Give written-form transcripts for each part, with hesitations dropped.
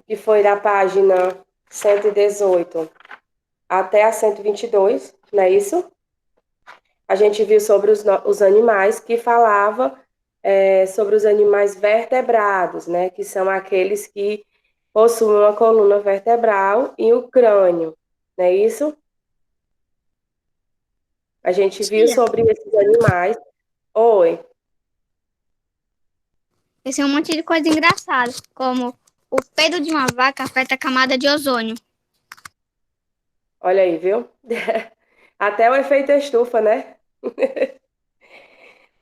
que foi da página 118 até a 122, não é isso? A gente viu sobre os animais que falava sobre os animais vertebrados, né? Que são aqueles que possuem uma coluna vertebral e o crânio, não é isso? A gente viu Tia, sobre esses animais. Oi, esse é um monte de coisa engraçada, como o peido de uma vaca afeta a camada de ozônio. olha aí, viu? Até o efeito estufa, né?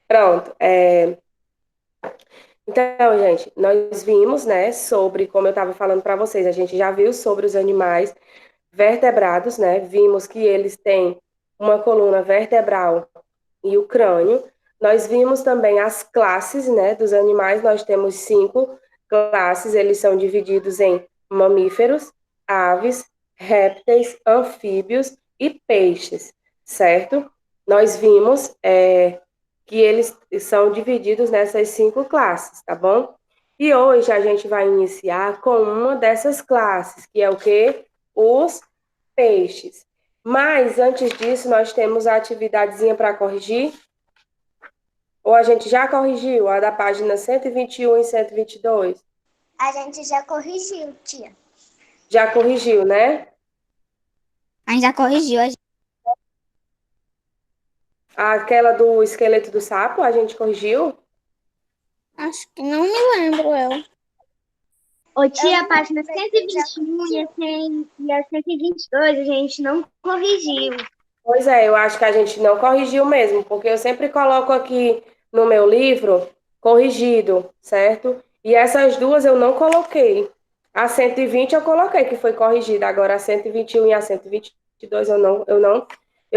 Pronto. Então, gente, nós vimos, né, sobre, como eu estava falando para vocês, a gente já viu sobre os animais vertebrados, né? Vimos que eles têm uma coluna vertebral e o crânio. Nós vimos também as classes, né, dos animais. Nós temos 5 classes. Eles são divididos em mamíferos, aves, répteis, anfíbios e peixes, certo? Nós vimos que eles são divididos nessas 5 classes, tá bom? E hoje a gente vai iniciar com uma dessas classes, que é o quê? Os peixes. Mas antes disso, nós temos a atividadezinha para corrigir. Ou a gente já corrigiu a da página 121 e 122? A gente já corrigiu, tia. Já corrigiu, né? A gente já corrigiu. Aquela do esqueleto do sapo, a gente corrigiu? Acho que não me lembro, eu. Ô, tia, a página 121 e a 122 a gente não corrigiu. Pois é, eu acho que a gente não corrigiu mesmo, porque eu sempre coloco aqui no meu livro corrigido, certo? E essas duas eu não coloquei. A 120 eu coloquei que foi corrigida, agora a 121 e a 122 eu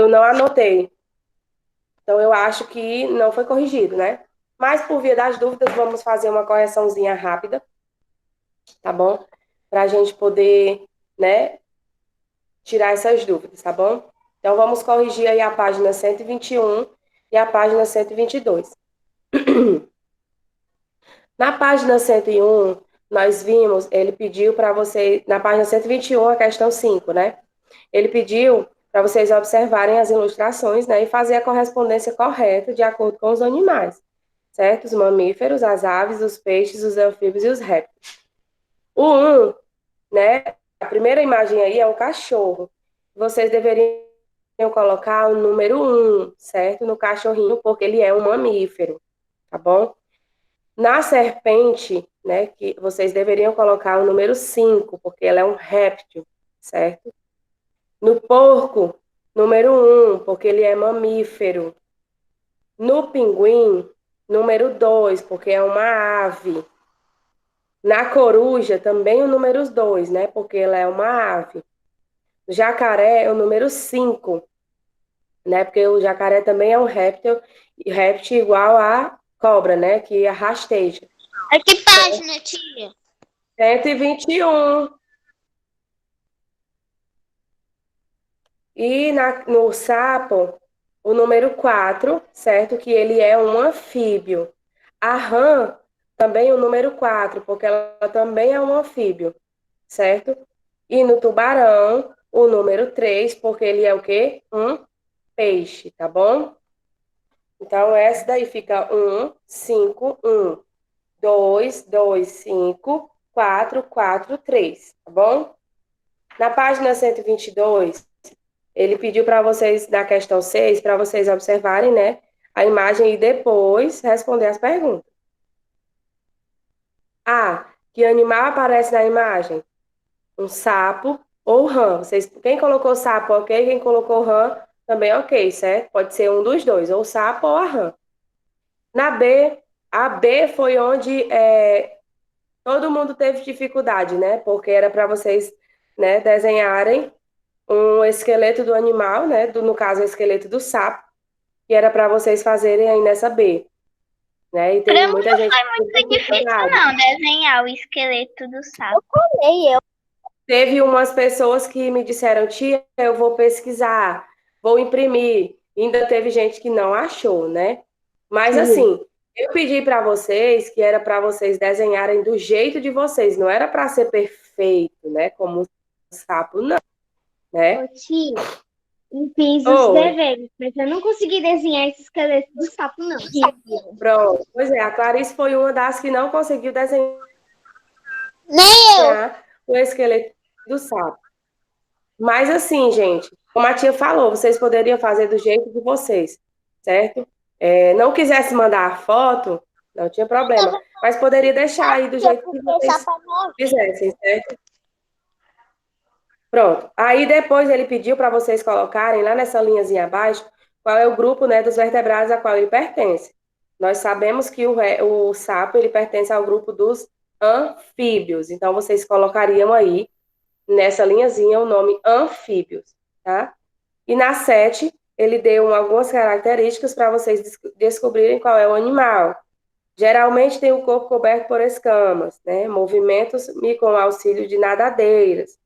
não anotei. Então eu acho que não foi corrigido, né? Mas por via das dúvidas, vamos fazer uma correçãozinha rápida, tá bom? Para a gente poder, né, tirar essas dúvidas, tá bom? Então, vamos corrigir aí a página 121 e a página 122. Na página 101, nós vimos, ele pediu para você, na página 121, a questão 5, né? Ele pediu para vocês observarem as ilustrações, né, e fazer a correspondência correta de acordo com os animais, certo? Os mamíferos, as aves, os peixes, os anfíbios e os répteis. O 1, né? A primeira imagem aí é um cachorro. Vocês deveriam colocar o número 1, certo? No cachorrinho, porque ele é um mamífero, tá bom? Na serpente, né, que vocês deveriam colocar o número 5, porque ela é um réptil, certo? No porco, número 1, porque ele é mamífero. No pinguim, número 2, porque é uma ave. Na coruja, também o número 2, né? Porque ela é uma ave. O jacaré é o número 5, né? Porque o jacaré também é um réptil, réptil igual a cobra, né? Que rasteja. É que página, tia? 121. E no sapo, o número 4, certo? Que ele é um anfíbio. A rã também é o número 4, porque ela também é um anfíbio, certo? E no tubarão, o número 3, porque ele é o quê? Um peixe, tá bom? Então, essa daí fica 1, 5, 1, 2, 2, 5, 4, 4, 3, tá bom? Na página 122, ele pediu para vocês, na questão 6, para vocês observarem, né, a imagem e depois responder as perguntas. Ah, que animal aparece na imagem? Um sapo ou rã. Vocês, quem colocou sapo, ok? Quem colocou rã, também ok, certo? Pode ser um dos dois, ou o sapo ou a rã. Na B, a B foi onde todo mundo teve dificuldade, né? Porque era para vocês, né, desenharem um esqueleto do animal, né? No caso, o esqueleto do sapo, que era para vocês fazerem aí nessa B, né? E Pra teve mim muita não gente foi com muito difícil, dificuldade. não, desenhar o esqueleto do sapo. Teve umas pessoas que me disseram, tia, eu vou pesquisar, vou imprimir. Ainda teve gente que não achou, né? Mas assim, Eu pedi para vocês que era para vocês desenharem do jeito de vocês, não era para ser perfeito, né? Como o sapo, não, né? Ô, tia, eu fiz os Oi, deveres, mas eu não consegui desenhar esse esqueleto do sapo, não. Tia. pronto. Pois é, a Clarice foi uma das que não conseguiu desenhar Nem eu. o esqueleto do sapo. Mas assim, gente, como a tia falou, vocês poderiam fazer do jeito de vocês, certo? Não quisesse mandar a foto, não tinha problema. Mas poderia deixar aí do jeito que vocês fizessem, certo? Pronto. Aí depois ele pediu para vocês colocarem lá nessa linhazinha abaixo qual é o grupo, né, dos vertebrados a qual ele pertence. Nós sabemos que o sapo ele pertence ao grupo dos anfíbios. Então vocês colocariam aí nessa linhazinha o nome anfíbios, tá? E na 7 ele deu algumas características para vocês descobrirem qual é o animal. Geralmente tem o corpo coberto por escamas, né? Movimentos com auxílio de nadadeiras.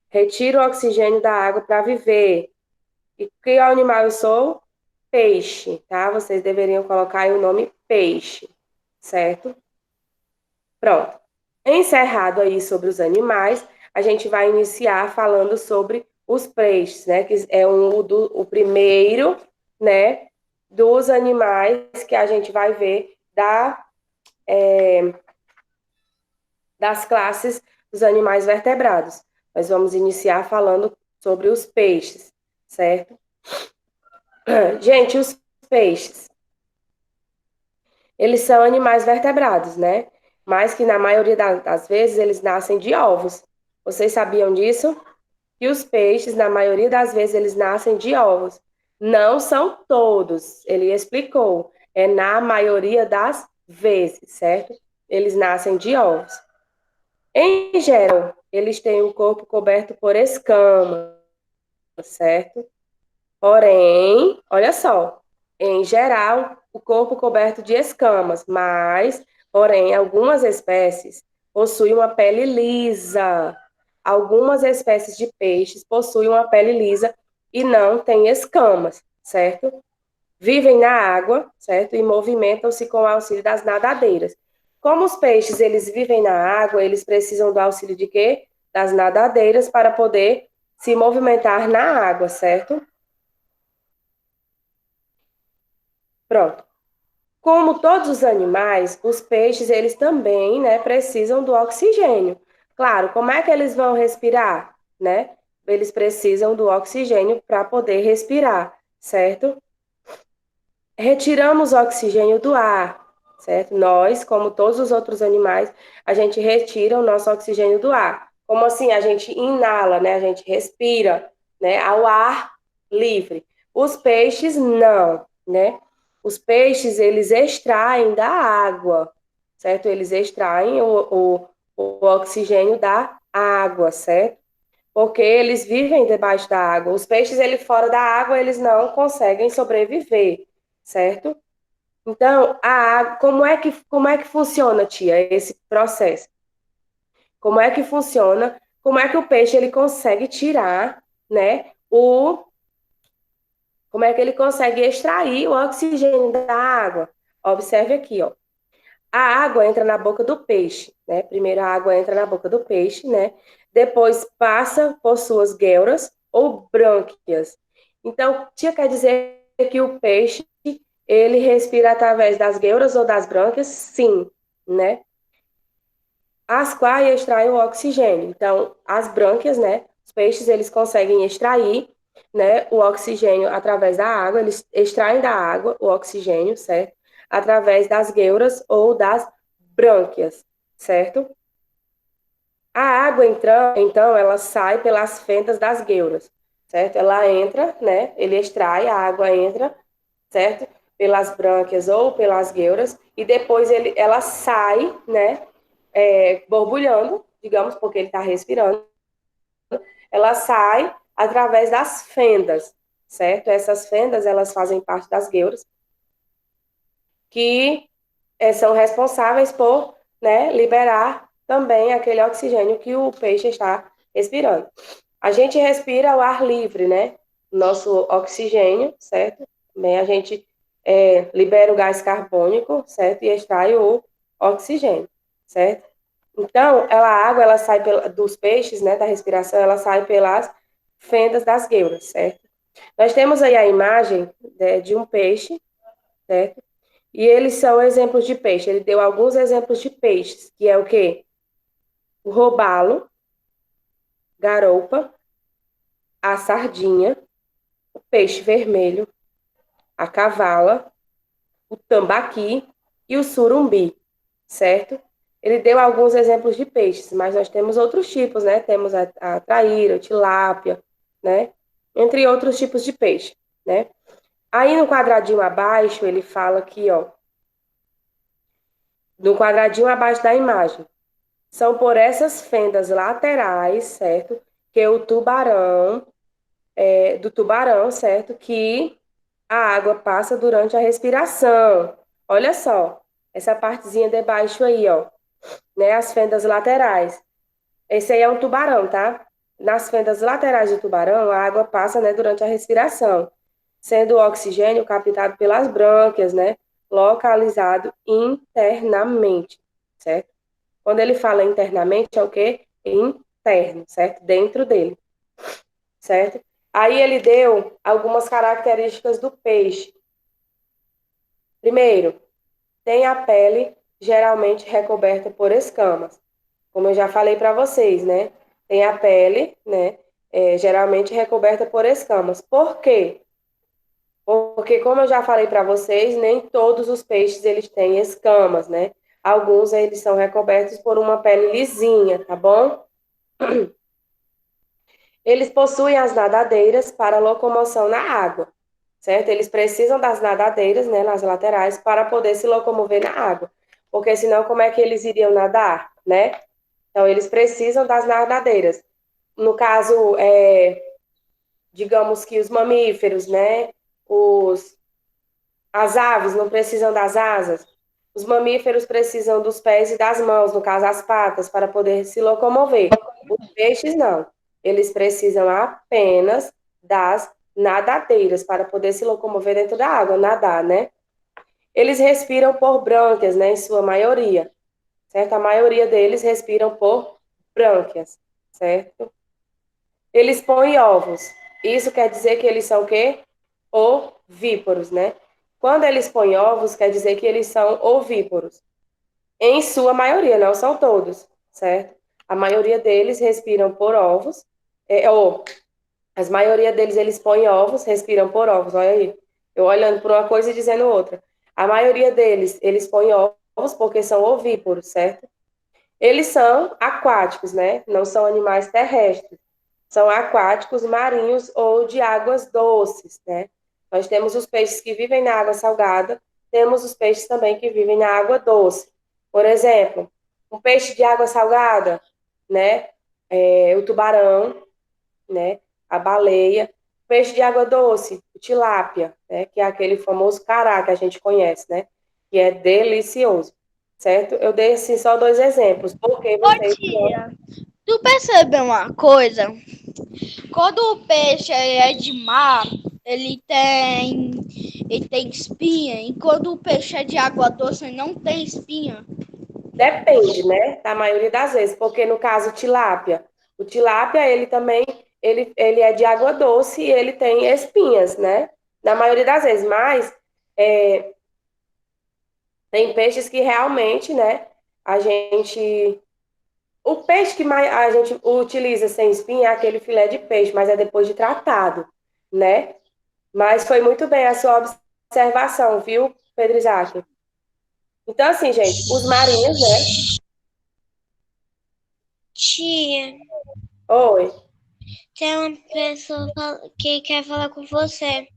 Retiro o oxigênio da água para viver. E que animal eu sou? Peixe, tá? Vocês deveriam colocar aí o nome peixe, certo? Pronto. Encerrado aí sobre os animais, a gente vai iniciar falando sobre os peixes, né? Que é o primeiro, né? Dos animais que a gente vai ver das classes dos animais vertebrados. Nós vamos iniciar falando sobre os peixes, certo? Gente, os peixes, eles são animais vertebrados, né? Mas que na maioria das vezes eles nascem de ovos. Vocês sabiam disso? Que os peixes, na maioria das vezes, eles nascem de ovos. Não são todos, ele explicou. É na maioria das vezes, certo? Eles nascem de ovos. Em geral, eles têm o corpo coberto por escamas, certo? Porém, olha só, em geral, o corpo coberto de escamas, mas, porém, algumas espécies possuem uma pele lisa. Algumas espécies de peixes possuem uma pele lisa e não têm escamas, certo? Vivem na água, certo? E movimentam-se com o auxílio das nadadeiras. Como os peixes, eles vivem na água, eles precisam do auxílio de quê? Das nadadeiras para poder se movimentar na água, certo? Pronto. Como todos os animais, os peixes, eles também, né, precisam do oxigênio. Claro, como é que eles vão respirar, né? Eles precisam do oxigênio para poder respirar, certo? Retiramos o oxigênio do ar, certo? Nós, como todos os outros animais, a gente retira o nosso oxigênio do ar. Como assim? A gente inala, né? A gente respira, né? Ao ar livre. Os peixes não, né? Os peixes, eles extraem da água, certo? Eles extraem o oxigênio da água, certo? Porque eles vivem debaixo da água. Os peixes, eles fora da água, eles não conseguem sobreviver, certo? Então, a água, como é que funciona, tia, esse processo? Como é que funciona? Como é que o peixe ele consegue tirar, né, como é que ele consegue extrair o oxigênio da água? Observe aqui, ó. A água entra na boca do peixe, né? Primeiro a água entra na boca do peixe, né? Depois passa por suas guelras ou brânquias. Então, tia quer dizer que o peixe ele respira através das guelras ou das brânquias? Sim, né? As quais extraem o oxigênio. Então, as brânquias, né? Os peixes, eles conseguem extrair, né, o oxigênio através da água, eles extraem da água o oxigênio, certo? Através das guelras ou das brânquias, certo? A água, então, ela sai pelas fendas das guelras, certo? Ela entra, né? Ele extrai, a água entra, certo? Pelas brânquias ou pelas guelras, e depois ela sai, né? Borbulhando, digamos, porque ele está respirando, ela sai através das fendas, certo? Essas fendas, elas fazem parte das guelras, que são responsáveis por, né, liberar também aquele oxigênio que o peixe está respirando. A gente respira o ar livre, né? Nosso oxigênio, certo? Também a gente libera o gás carbônico, certo? E extrai o oxigênio, certo? Então, a água, ela sai dos peixes, né, da respiração, ela sai pelas fendas das gueuras, certo? Nós temos aí a imagem, né, de um peixe, certo? E eles são exemplos de peixe. Ele deu alguns exemplos de peixes, que é o quê? O robalo, garoupa, a sardinha, o peixe vermelho, a cavala, o tambaqui e o surumbi, certo? Ele deu alguns exemplos de peixes, mas nós temos outros tipos, né? Temos a traíra, a tilápia, né? Entre outros tipos de peixe, né? Aí no quadradinho abaixo, ele fala aqui, ó, no quadradinho abaixo da imagem, são por essas fendas laterais, certo? Que o tubarão, do tubarão, certo? Que a água passa durante a respiração. Olha só, essa partezinha de baixo aí, ó, né? As fendas laterais. Esse aí é um tubarão, tá? Nas fendas laterais do tubarão, a água passa, né, durante a respiração, sendo o oxigênio captado pelas brânquias, né? Localizado internamente, certo? Quando ele fala internamente, é o quê? Interno, certo? Dentro dele, certo? Aí ele deu algumas características do peixe. Primeiro, tem a pele geralmente recoberta por escamas. Como eu já falei para vocês, né? Tem a pele, né? Geralmente recoberta por escamas. Por quê? Porque, como eu já falei para vocês, nem todos os peixes eles têm escamas, né? Alguns eles são recobertos por uma pele lisinha, tá bom? Eles possuem as nadadeiras para locomoção na água, certo? Eles precisam das nadadeiras, né, nas laterais, para poder se locomover na água. Porque senão, como é que eles iriam nadar, né? Então, eles precisam das nadadeiras. No caso, digamos que os mamíferos, né? As aves não precisam das asas. Os mamíferos precisam dos pés e das mãos, no caso, as patas, para poder se locomover. Os peixes não. Eles precisam apenas das nadadeiras para poder se locomover dentro da água, nadar, né? Eles respiram por brânquias, né? Em sua maioria, certo? A maioria deles respiram por brânquias, certo? Eles põem ovos. Isso quer dizer que eles são o quê? Ovíparos, né? Quando eles põem ovos, quer dizer que eles são ovíparos. Em sua maioria, não são todos, certo? A maioria deles respiram por ovos, ou a maioria deles eles põem ovos, respiram por ovos, olha aí. Eu olhando por uma coisa e dizendo outra. A maioria deles, eles põem ovos porque são ovíparos, certo? Eles são aquáticos, né? Não são animais terrestres. São aquáticos, marinhos ou de águas doces, né? Nós temos os peixes que vivem na água salgada, temos os peixes também que vivem na água doce. Por exemplo, um peixe de água salgada, né? O tubarão, né? A baleia. Peixe de água doce, o tilápia, né? Que é aquele famoso cará que a gente conhece, né? Que é delicioso, certo? Eu dei assim, só dois exemplos, porque vocês... Ô, tia, tu percebeu uma coisa? Quando o peixe é de mar, ele tem espinha, e quando o peixe é de água doce, ele não tem espinha. Depende, né? Da maioria das vezes, porque no caso tilápia, o tilápia ele também ele é de água doce e ele tem espinhas, né? Na maioria das vezes, mas é, tem peixes que realmente, né? A gente o peixe que mais a gente utiliza sem espinha é aquele filé de peixe, mas é depois de tratado, né? Mas foi muito bem a sua observação, viu, Pedro Isaac? Então, assim, gente, os marinhos, né? Tia, Oi. tem uma pessoa que quer falar com você.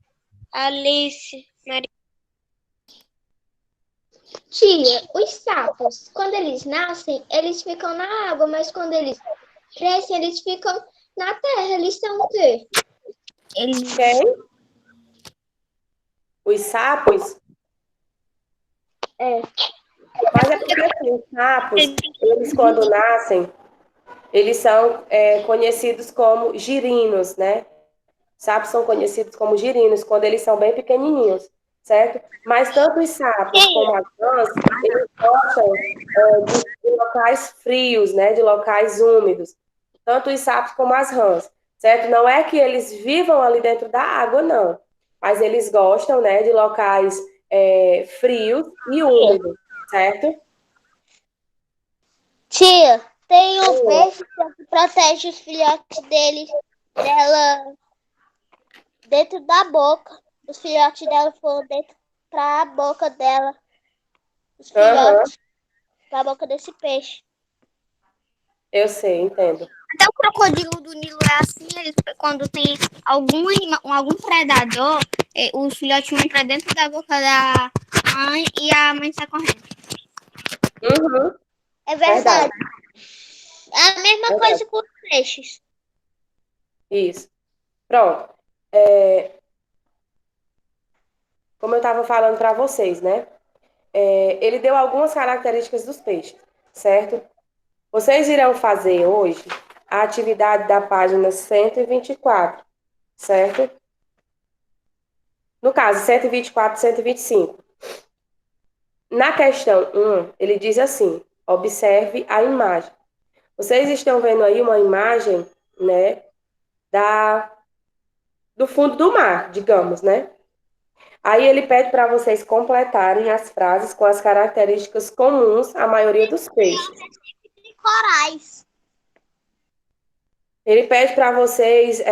Alice, Maria. Tia, os sapos, quando eles nascem, eles ficam na água, mas quando eles crescem, eles ficam na terra. Eles são o quê? Quem? Os sapos? É. Mas é porque assim, os sapos, eles quando nascem, eles são conhecidos como girinos, né? Sapos são conhecidos como girinos quando eles são bem pequenininhos, certo? Mas tanto os sapos como as rãs, eles gostam de locais frios, né? De locais úmidos. Tanto os sapos como as rãs, certo? Não é que eles vivam ali dentro da água, não. Mas eles gostam, né? De locais frios e úmidos, certo? Tia, tem um peixe que protege os filhotes dela dentro da boca. Os filhotes dela foram dentro pra boca dela. Os filhotes da boca desse peixe. Eu sei, entendo. Até o crocodilo do Nilo é assim, quando tem algum predador, os filhotes vão pra dentro da boca da mãe e a mãe sai correndo. Uhum, É verdade. É a mesma verdade. coisa com os peixes. Isso. Pronto. Como eu estava falando para vocês, né? Ele deu algumas características dos peixes, certo? Vocês irão fazer hoje a atividade da página 124, certo? No caso, 124 e 125. Na questão 1, ele diz assim: observe a imagem. Vocês estão vendo aí uma imagem, né, do fundo do mar, digamos, né? Aí ele pede para vocês completarem as frases com as características comuns à maioria dos peixes. Corais. Ele pede para vocês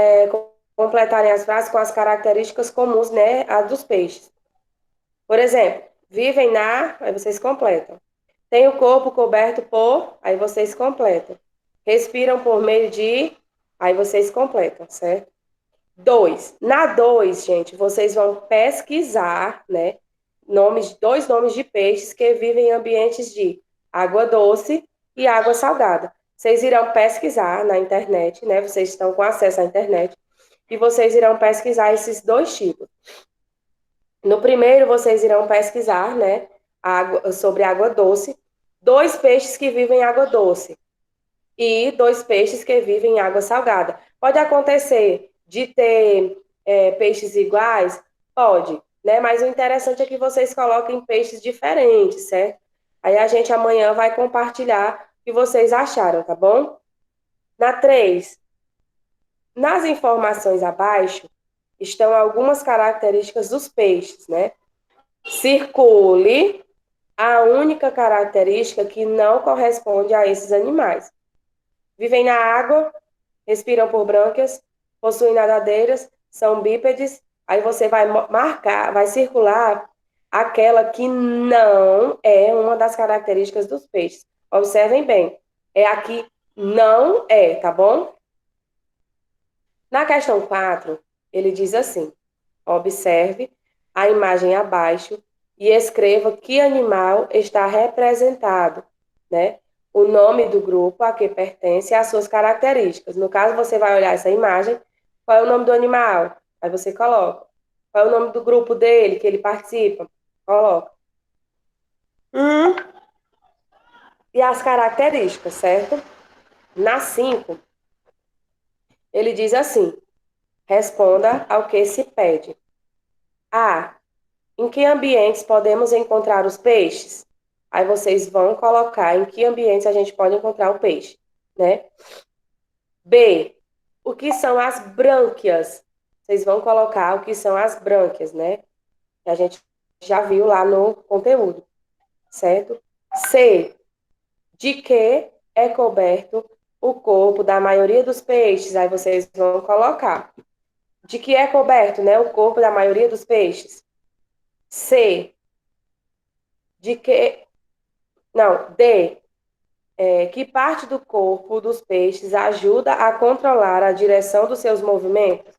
completarem as frases com as características comuns, né, a dos peixes. Por exemplo, vivem aí vocês completam. Tem o corpo coberto por, aí vocês completam. Respiram por meio de, aí vocês completam, certo? 2. Na 2, gente, vocês vão pesquisar, né, dois nomes de peixes que vivem em ambientes de água doce e água salgada. Vocês irão pesquisar na internet, né? Vocês estão com acesso à internet e vocês irão pesquisar esses dois tipos. No primeiro, vocês irão pesquisar, né, sobre água doce, dois peixes que vivem em água doce e dois peixes que vivem em água salgada. Pode acontecer de ter peixes iguais? Pode, né? Mas o interessante é que vocês coloquem peixes diferentes, certo? Aí a gente amanhã vai compartilhar o que vocês acharam, tá bom? Na 3, nas informações abaixo estão algumas características dos peixes, né? Circule a única característica que não corresponde a esses animais. Vivem na água, respiram por brânquias, possuem nadadeiras, são bípedes. Aí você vai marcar, vai circular aquela que não é uma das características dos peixes. Observem bem, é a que não é, tá bom? Na questão 4, ele diz assim: observe a imagem abaixo e escreva que animal está representado, né? O nome do grupo a que pertence e as suas características. No caso, você vai olhar essa imagem, qual é o nome do animal? Aí você coloca. Qual é o nome do grupo dele, que ele participa? Coloca. E as características, certo? Na 5, ele diz assim: responda ao que se pede. A. Em que ambientes podemos encontrar os peixes? Aí vocês vão colocar em que ambientes a gente pode encontrar o peixe, né? B. O que são as brânquias? Vocês vão colocar o que são as brânquias, né? Que a gente já viu lá no conteúdo, certo? C. De que é coberto o corpo da maioria dos peixes? Aí vocês vão colocar. De que é coberto, né, o corpo da maioria dos peixes? C. De que... Não, D. Que parte do corpo dos peixes ajuda a controlar a direção dos seus movimentos?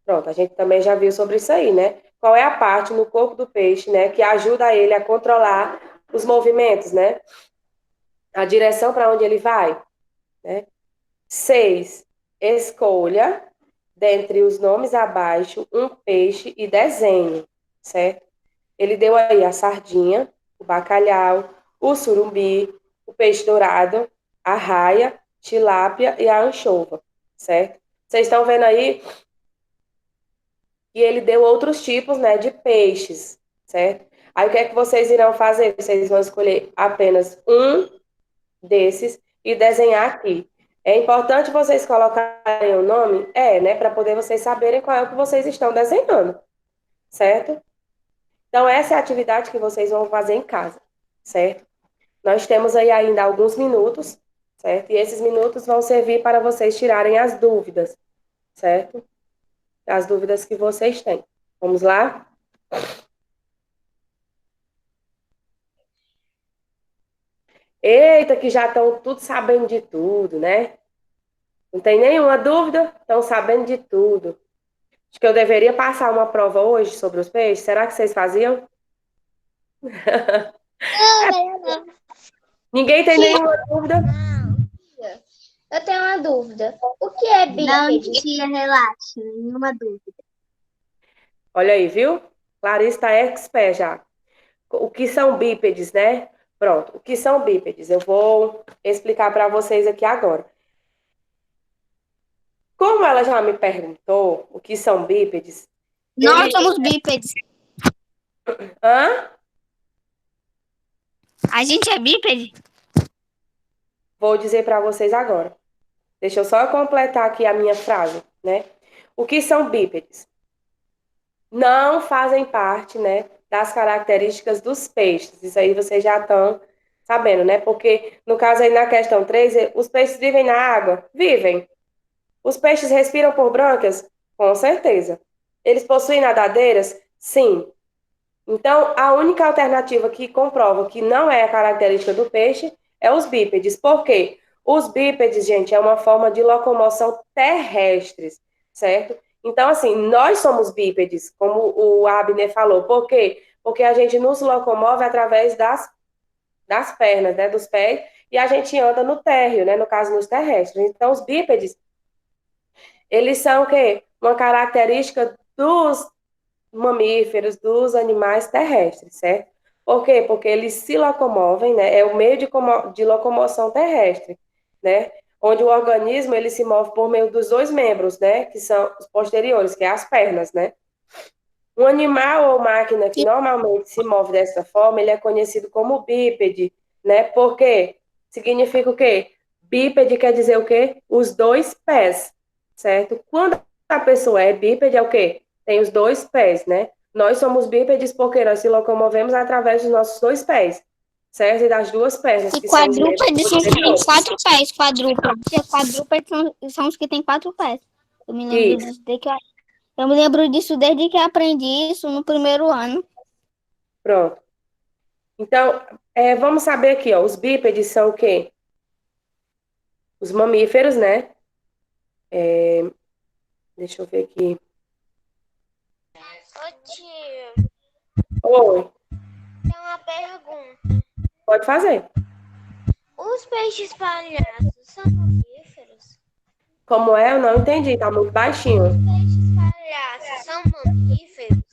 Pronto, a gente também já viu sobre isso aí, né? Qual é a parte no corpo do peixe, né, que ajuda ele a controlar os movimentos, né? A direção para onde ele vai, né? 6. Escolha, dentre os nomes abaixo, um peixe e desenhe, certo? Ele deu aí a sardinha, o bacalhau, o surumbi, o peixe dourado, a raia, tilápia e a anchova, certo? Vocês estão vendo aí que ele deu outros tipos, né, de peixes, certo? Aí o que é que vocês irão fazer? Vocês vão escolher apenas um desses e desenhar aqui. É importante vocês colocarem o nome? Né? Para poder vocês saberem qual é o que vocês estão desenhando, certo? Então, essa é a atividade que vocês vão fazer em casa, certo? Nós temos aí ainda alguns minutos, certo? E esses minutos vão servir para vocês tirarem as dúvidas, certo? As dúvidas que vocês têm. Vamos lá? Eita, que já estão tudo sabendo de tudo, né? Não tem nenhuma dúvida? Estão sabendo de tudo. Acho que eu deveria passar uma prova hoje sobre os peixes. Será que vocês faziam? Não. Ninguém tem nenhuma dúvida? Eu tenho uma dúvida. O que é Não, bípede? tia, relaxa, nenhuma dúvida. Olha aí, viu? Larissa está expert já. O que são bípedes, né? Pronto, o que são bípedes? Eu vou explicar para vocês aqui agora. Como ela já me perguntou o que são bípedes... Nós somos bípedes. Hã? A gente é bípede? Vou dizer para vocês agora. Deixa eu só completar aqui a minha frase, né? O que são bípedes? Não fazem parte, né, das características dos peixes. Isso aí vocês já estão sabendo, né? Porque, no caso aí, na questão 3, os peixes vivem na água? Vivem. Os peixes respiram por brânquias? Com certeza. Eles possuem nadadeiras? Sim. Então, a única alternativa que comprova que não é a característica do peixe é os bípedes. Por quê? Os bípedes, gente, é uma forma de locomoção terrestres, certo? Então, assim, nós somos bípedes, como o Abner falou. Por quê? Porque a gente nos locomove através das pernas, né, dos pés, e a gente anda no térreo, né, no caso, nos terrestres. Então, os bípedes, eles são o quê? Uma característica dos mamíferos, dos animais terrestres, certo? Por quê? Porque eles se locomovem, né? É o meio de locomoção terrestre, né? Onde o organismo ele se move por meio dos dois membros, né? Que são os posteriores, que é as pernas, né? Um animal ou máquina que normalmente se move dessa forma, ele é conhecido como bípede, né? Por quê? Significa o quê? Bípede quer dizer o quê? Os dois pés, certo? Quando a pessoa é bípede, é o quê? Tem os dois pés, né? Nós somos bípedes porque nós se locomovemos através dos nossos dois pés, certo? E das duas pernas. E que são os quadrúpedes são os que têm membros quatro pés, quadrúpedes. E quadrúpedes são os que têm quatro pés. Eu me lembro Isso. disso desde que eu me lembro disso desde que aprendi isso no primeiro ano. Pronto. Então, vamos saber aqui, ó, os bípedes são o quê? Os mamíferos, né? Deixa eu ver aqui. Ô tio, Oi, tem uma pergunta. pode fazer. Os peixes palhaços são mamíferos? Como é? Eu não entendi, tá muito baixinho. Os peixes palhaços são mamíferos?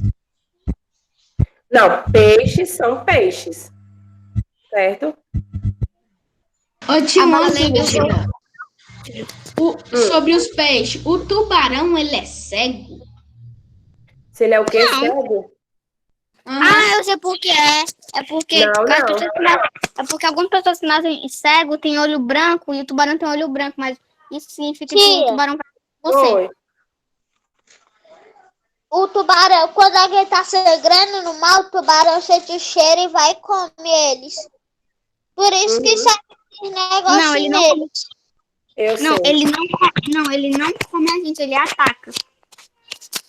Não, peixes são peixes, certo? Ô, tio, A uma baleia dúvida. Sobre os peixes, o tubarão, ele é cego? Se ele é o quê? Não. Cego? Ah, eu sei por que é. É porque, Não, as não. pessoas é porque algumas pessoas que nascem cego têm olho branco e o tubarão tem olho branco, mas isso significa que o Tia. tubarão vai você. Oi. O tubarão, quando alguém tá sangrando no mar, o tubarão sente o cheiro e vai comer eles. Por isso que sai esse negócio Não, ele não nele. come. Eu Não, sei. ele não come a gente, ele ataca.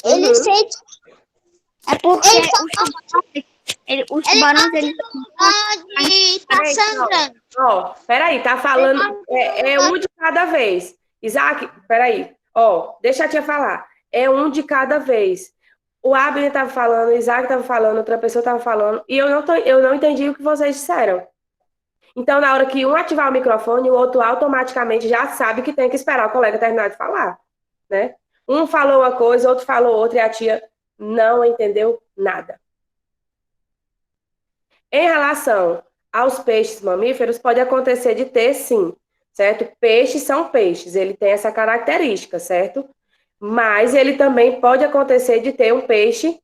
Ele Uhum. sente É porque Ele só os tubarões, eles onde tá Peraí, sangrando. Ó, peraí, tá falando. É um de cada vez. Isaac, peraí. Ó, deixa a tia falar. É um de cada vez. O Abner tava falando, o Isaac tava falando, outra pessoa tava falando, e eu não entendi o que vocês disseram. Então, na hora que um ativar o microfone, o outro automaticamente já sabe que tem que esperar o colega terminar de falar, né? Um falou uma coisa, outro falou outra, e a tia não entendeu nada. Em relação aos peixes mamíferos, pode acontecer de ter, sim, certo? Peixes são peixes, ele tem essa característica, certo? Mas ele também pode acontecer de ter um peixe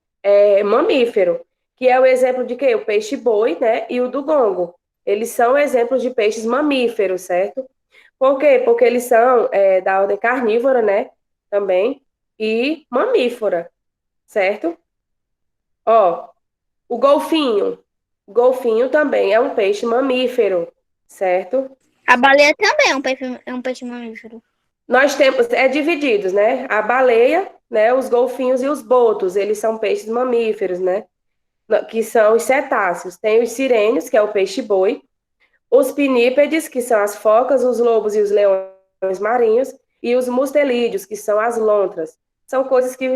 mamífero, que é o exemplo de quê? O peixe-boi, né? E o dugongo. Eles são exemplos de peixes mamíferos, certo? Por quê? Porque eles são da ordem carnívora, né? Também, e mamífera, certo? Ó, o golfinho. Golfinho também é um peixe mamífero, certo? A baleia também é um peixe mamífero. Nós temos, divididos, né? A baleia, né? Os golfinhos e os botos, eles são peixes mamíferos, né? Que são os cetáceos. Tem os sirênios, que é o peixe-boi, os pinípedes, que são as focas, os lobos e os leões marinhos, e os mustelídeos, que são as lontras. São coisas que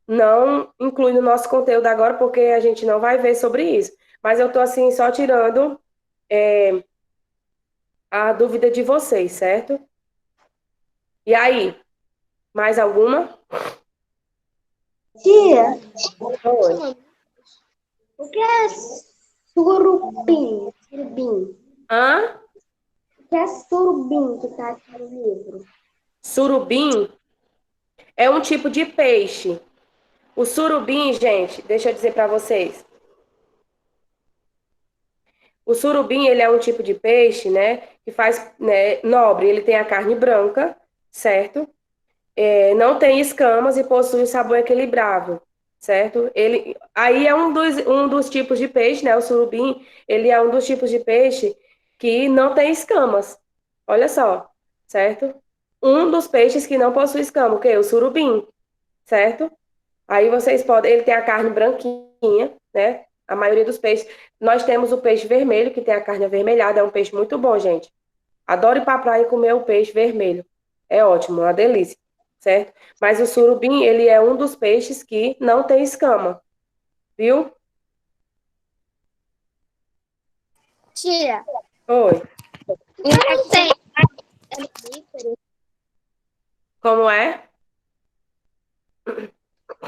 não incluem no nosso conteúdo agora, porque a gente não vai ver sobre isso. Mas eu estou, assim, só tirando a dúvida de vocês, certo? E aí, mais alguma? Tia, Oi. o que é surubim? Surubim. Hã? O que é surubim que tá aqui no livro? Surubim é um tipo de peixe. O surubim, gente, deixa eu dizer para vocês. O surubim, ele é um tipo de peixe, né, que faz, né, nobre. Ele tem a carne branca, certo? Não tem escamas e possui um sabor equilibrado, certo? Aí é um dos tipos de peixe, né? O surubim, ele é um dos tipos de peixe que não tem escamas. Olha só, certo? Um dos peixes que não possui escama, o quê? O surubim, certo? Aí vocês podem, ele tem a carne branquinha, né? A maioria dos peixes. Nós temos o peixe vermelho, que tem a carne avermelhada, é um peixe muito bom, gente. Adoro ir pra praia e comer o peixe vermelho. É ótimo, uma delícia, certo? Mas o surubim, ele é um dos peixes que não tem escama, viu? Tia, Oi. não tem. Como é?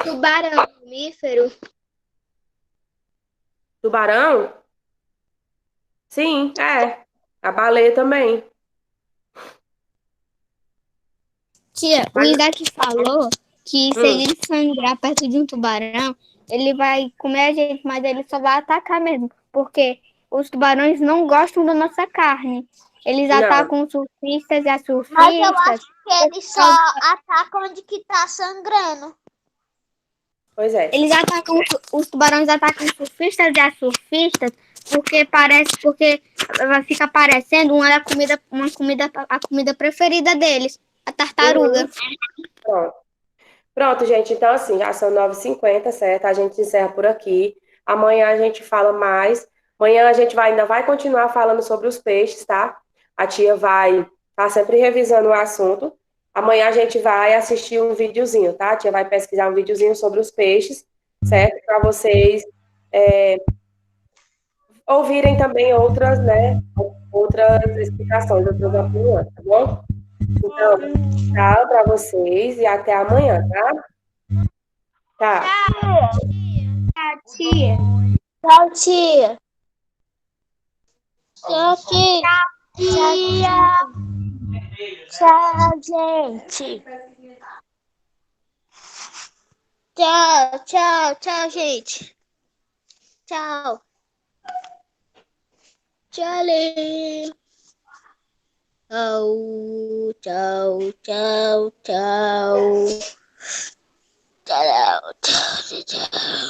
Tubarão mamífero. Tubarão? Sim, é. A baleia também. Tia, o Mas, Isaac falou que se hum, ele sangrar perto de um tubarão, ele vai comer a gente, mas ele só vai atacar mesmo, porque os tubarões não gostam da nossa carne. Eles não, atacam os surfistas e as Mas eu surfistas. acho que eles só atacam onde que tá sangrando. pois é. Eles atacam, os tubarões atacam os surfistas e as surfistas porque vai ficar parecendo a comida preferida deles, a tartaruga. Uhum, pronto. Pronto, gente. Então, assim, já são 9h50, certo? A gente encerra por aqui. Amanhã a gente fala mais. Amanhã a gente ainda vai continuar falando sobre os peixes, tá? A tia vai estar sempre revisando o assunto. Amanhã a gente vai assistir um videozinho, tá? A tia vai pesquisar um videozinho sobre os peixes, certo? Para vocês ouvirem também outras, né? Outras explicações, outras opiniões, tá bom? Então, tchau para vocês e até amanhã, tá? Tá. Tia. Tchau, tia. Tchau, tia. Tchau, gente. Tchau, tchau, tchau, gente. Tchau. Tchau. Tchau, tchau, tchau, tchau. Tchau, tchau, tchau.